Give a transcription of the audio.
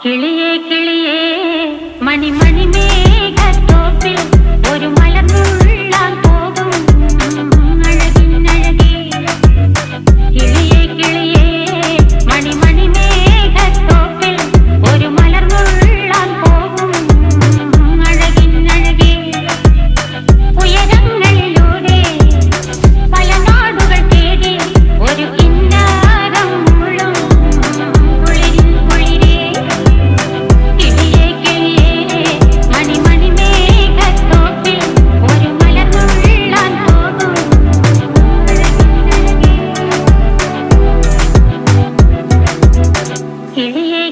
കിളിയേ കിളിയേ മണിമണി മേഘത്തോപ്പിൽ ഒരു മലർന്നുള്ളാൻ പോകും അഴകിനഴകേ. കിളിയേ കിളിയേ മണിമണി മേഘത്തോപ്പിൽ ഒരു മലർന്നുള്ളാൻ പോകും അഴകിനഴകേ. ഉയരങ്ങളിലൂടെ പല നാടുകൾ തേടി ഒരു കിന്നാരം മുള്ളും കുളിരിൻ കുളിരേ. കിളിയേ കിളിയേ മണിമണി മേഘത്തോപ്പിൽ ഒരു മലർന്നുള്ളാൻ പോകും അഴകിനഴകേ. കിളിയേ